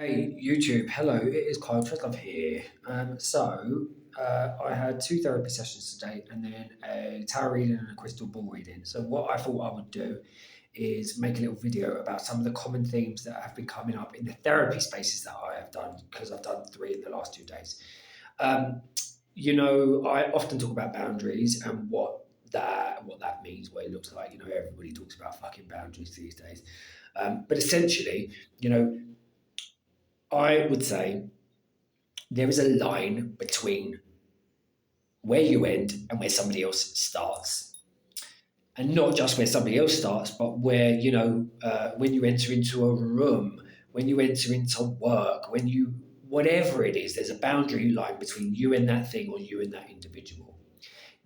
Hey YouTube, hello, it is Kyle Treslove here. I had two therapy sessions today and then a tarot reading and a crystal ball reading. So what I thought I would do is make a little video about some of the common themes that have been coming up in the therapy spaces that I have done, because I've done three in the last 2 days. Um, I often talk about boundaries and what that means, what it looks like. Everybody talks about fucking boundaries these days. But essentially, you know, I would say there is a line between where you end and where somebody else starts. And not just where somebody else starts, but where, when you enter into a room, when you enter into work, whatever it is, there's a boundary line between you and that thing or you and that individual.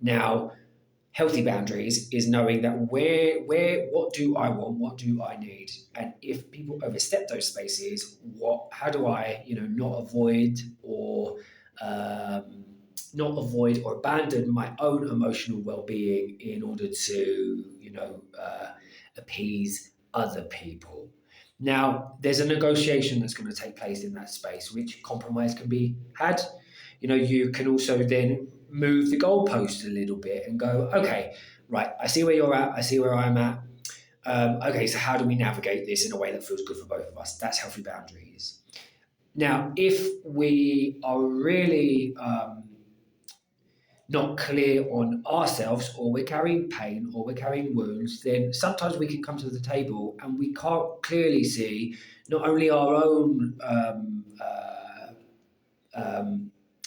Now, healthy boundaries is knowing that what do I want, what do I need, and if people overstep those spaces, how do I, not avoid or um, abandon my own emotional well-being in order to, appease other people. Now, there's a negotiation that's going to take place in that space, which compromise can be had. You can also then move the goalpost a little bit and go, okay, right, I see where you're at, I see where I'm at. Okay, so how do we navigate this in a way that feels good for both of us? That's healthy boundaries. Now, if we are really not clear on ourselves, or we're carrying pain, or we're carrying wounds, then sometimes we can come to the table and we can't clearly see not only our own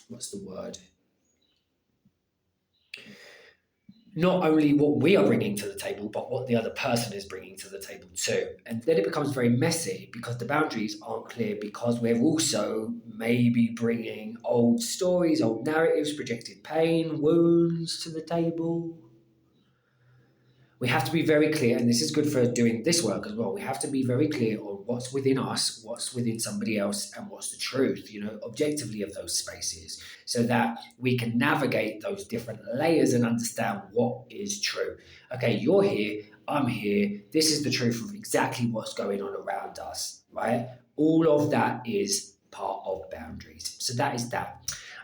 what's the word? Not only what we are bringing to the table, but what the other person is bringing to the table too. And then it becomes very messy because the boundaries aren't clear, because we're also maybe bringing old stories, old narratives, projected pain, wounds to the table. We have to be very clear, and this is good for doing this work as well. We have to be very clear on what's within us, what's within somebody else, and what's the truth, objectively, of those spaces, so that we can navigate those different layers and understand what is true. Okay, you're here, I'm here. This is the truth of exactly what's going on around us, right? All of that is part of boundaries. So that is that.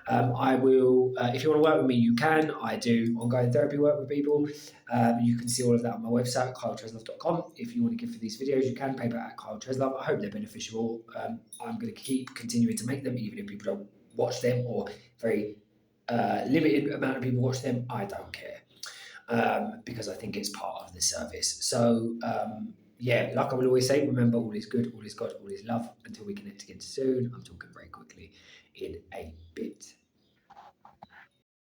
I will, if you want to work with me, you can. I do ongoing therapy work with people. You can see all of that on my website, kyletreslove.com. If you want to give for these videos, you can. PayPal at Kyle Treslove. I hope they're beneficial. I'm going to keep continuing to make them, even if people don't watch them, or very limited amount of people watch them. I don't care, because I think it's part of the service. So, yeah, like I will always say, remember, all is good, all is God, all is love. Until we connect again soon. I'm talking very quickly in a